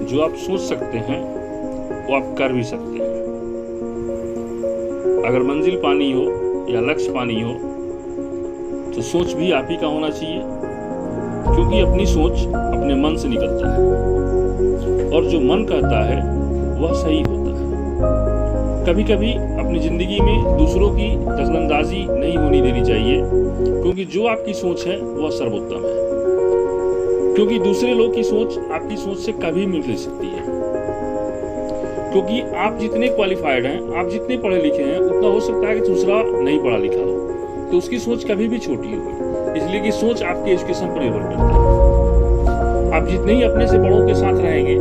जो आप सोच सकते हैं वो आप कर भी सकते हैं। अगर मंजिल पानी हो या लक्ष्य पानी हो तो सोच भी आप ही का होना चाहिए, क्योंकि अपनी सोच अपने मन से निकलता है और जो मन कहता है वह सही होता है। कभी कभी अपनी जिंदगी में दूसरों की दखलंदाजी नहीं होनी देनी चाहिए, क्योंकि जो आपकी सोच है वह सर्वोत्तम है। क्योंकि दूसरे लोग की सोच आपकी सोच से कभी मिल नहीं सकती है, क्योंकि आप जितने क्वालिफाइड हैं, आप जितने पढ़े लिखे हैं, उतना हो सकता है कि दूसरा नहीं पढ़ा लिखा हो, तो उसकी सोच कभी भी छोटी होगी। इसलिए कि सोच आपके एजुकेशन पर निर्भर करता है। आप जितने ही अपने से बड़ों के साथ रहेंगे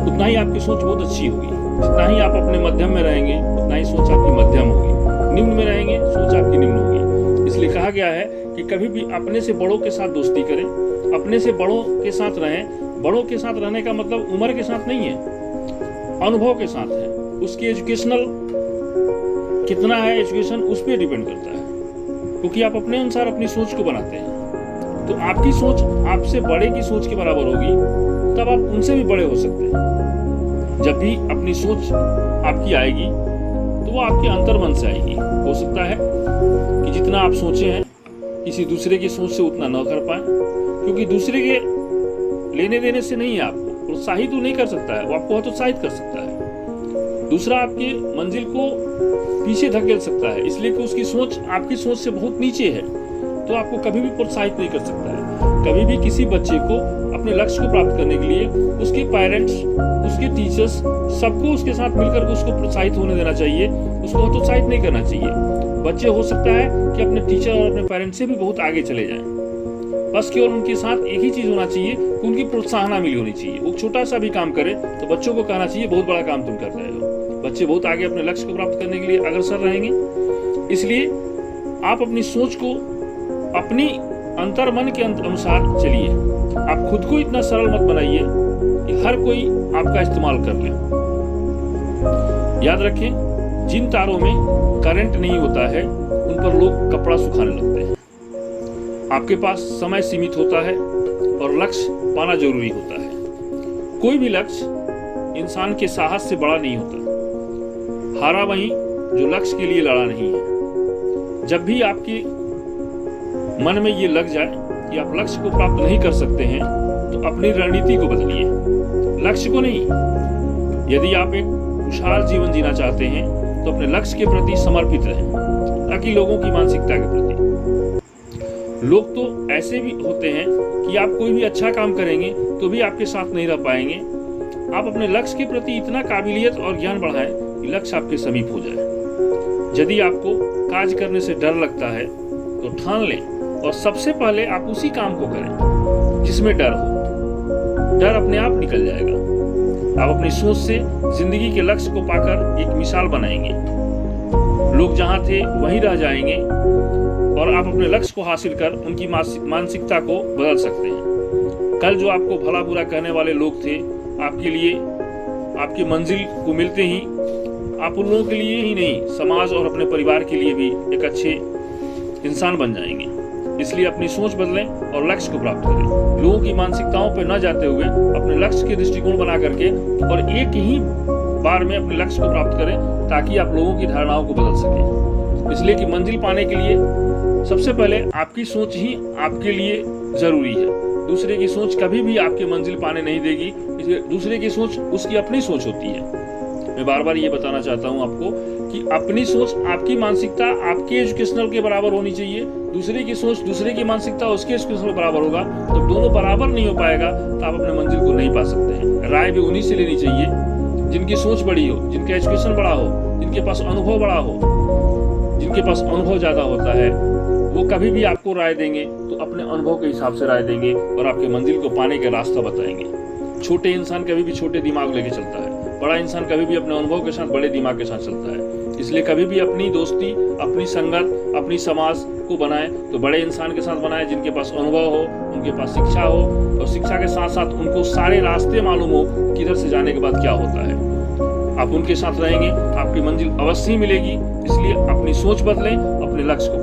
उतना ही आपकी सोच बहुत अच्छी होगी। जितना ही आप अपने मध्यम में रहेंगे उतना ही सोच आपकी मध्यम होगी। निम्न में रहेंगे सोच आपकी निम्न होगी। इसलिए कहा गया है कि कभी भी अपने से बड़ों के साथ दोस्ती करें, अपने से बड़ों के साथ रहें। बड़ों के साथ रहने का मतलब उम्र के साथ नहीं है, अनुभव के साथ है। उसकी एजुकेशनल कितना है, एजुकेशन उस पर डिपेंड करता है, क्योंकि आप अपने अनुसार अपनी सोच को बनाते हैं। तो आपकी सोच आपसे बड़े की सोच के बराबर होगी, तब आप उनसे भी बड़े हो सकते हैं। जब भी अपनी सोच आपकी आएगी तो वो आपके अंतर्मन से आएगी। हो सकता है कि जितना आप सोचे हैं किसी दूसरे की सोच से उतना न कर पाए, क्योंकि दूसरे के लेने देने से नहीं है। आपको प्रोत्साहित तो नहीं कर सकता है, वो आपको हतोत्साहित कर सकता है। दूसरा आपके मंजिल को पीछे धकेल सकता है, इसलिए कि उसकी सोच आपकी सोच से बहुत नीचे है, तो आपको कभी भी प्रोत्साहित नहीं कर सकता है। कभी भी किसी बच्चे को अपने लक्ष्य को प्राप्त करने के लिए उसके पेरेंट्स, उसके टीचर्स, सबको उसके साथ मिलकर उसको प्रोत्साहित होने देना चाहिए, उसको हतोत्साहित नहीं करना चाहिए। बच्चे हो सकता है कि अपने टीचर और अपने पेरेंट्स से भी बहुत आगे चले जाएं, बस केवल उनके साथ एक ही चीज होना चाहिए कि उनकी प्रोत्साहना मिली होनी चाहिए। वो छोटा सा भी काम करे तो बच्चों को कहना चाहिए बहुत बड़ा काम तुम कर रहे हो। बच्चे बहुत आगे अपने लक्ष्य को प्राप्त करने के लिए अग्रसर रहेंगे। इसलिए आप अपनी सोच को अपनी अंतर्मन के अनुसार चलिए। आप खुद को इतना सरल मत बनाइए कि हर कोई आपका इस्तेमाल कर ले। याद रखें, जिन तारों में करंट नहीं होता है उन पर लोग कपड़ा सुखाने लगते हैं। आपके पास समय सीमित होता है और लक्ष्य पाना जरूरी होता है। कोई भी लक्ष्य इंसान के साहस से बड़ा नहीं होता। हारा वही जो लक्ष्य के लिए लड़ा नहीं है। जब भी आपके मन में ये लग जाए कि आप लक्ष्य को प्राप्त नहीं कर सकते हैं, तो अपनी रणनीति को बदलिए, लक्ष्य को नहीं। यदि आप एक खुशहाल जीवन जीना चाहते हैं तो अपने लक्ष्य के प्रति समर्पित रहें, ताकि लोगों की मानसिकता के प्रति। लोग तो ऐसे भी होते हैं कि आप कोई भी अच्छा काम करेंगे तो भी आपके साथ नहीं रह पाएंगे। आप अपने लक्ष्य के प्रति इतना काबिलियत और ज्ञान बढ़ाएं कि लक्ष्य आपके समीप हो जाए। यदि आपको कार्य करने से डर लगता है तो ठान लें और सबसे पहले आप उसी काम को करें जिसमें डर हो। डर अपने आप निकल जाएगा। आप अपनी सोच से जिंदगी के लक्ष्य को पाकर एक मिसाल बनाएंगे। लोग जहां थे वहीं रह जाएंगे और आप अपने लक्ष्य को हासिल कर उनकी मानसिकता को बदल सकते हैं। कल जो आपको भला बुरा कहने वाले लोग थे, आपके लिए आपकी मंजिल को मिलते ही आप उन लोगों के लिए ही नहीं, समाज और अपने परिवार के लिए भी एक अच्छे इंसान बन जाएंगे। इसलिए अपनी सोच बदलें और लक्ष्य को प्राप्त करें। लोगों की मानसिकताओं पर न जाते हुए अपने लक्ष्य के दृष्टिकोण बना करके और एक ही बार में अपने लक्ष्य को प्राप्त करें, ताकि आप लोगों की धारणाओं को बदल सकें। इसलिए कि मंजिल पाने के लिए सबसे पहले आपकी सोच ही आपके लिए जरूरी है। दूसरे की सोच कभी भी आपके मंजिल पाने नहीं देगी। इसलिए दूसरे की सोच उसकी अपनी सोच होती है। मैं बार बार ये बताना चाहता हूँ आपको कि अपनी सोच, आपकी मानसिकता आपके एजुकेशनल के बराबर होनी चाहिए। दूसरे की सोच, दूसरे की मानसिकता उसके एजुकेशनल के बराबर होगा। जब दोनों बराबर नहीं हो पाएगा तो आप अपने मंजिल को नहीं पा सकते हैं। राय भी उन्हीं से लेनी चाहिए जिनकी सोच बड़ी हो, जिनका एजुकेशन बड़ा हो, जिनके पास अनुभव बड़ा हो। जिनके पास अनुभव ज्यादा होता है वो कभी भी आपको राय देंगे तो अपने अनुभव के हिसाब से राय देंगे और आपके मंजिल को पाने का रास्ता बताएंगे। छोटे इंसान कभी भी छोटे दिमाग लेके चलता है, बड़ा इंसान कभी भी अपने अनुभव के साथ बड़े दिमाग के साथ चलता है। इसलिए कभी भी अपनी दोस्ती, अपनी संगत, अपनी समाज को बनाए तो बड़े इंसान के साथ बनाए जिनके पास अनुभव हो, उनके पास शिक्षा हो, और शिक्षा के साथ साथ उनको सारे रास्ते मालूम हो किधर से जाने के बाद क्या होता है। आप उनके साथ रहेंगे, आपकी मंजिल अवश्य ही मिलेगी। इसलिए अपनी सोच बदलें, अपने लक्ष्य को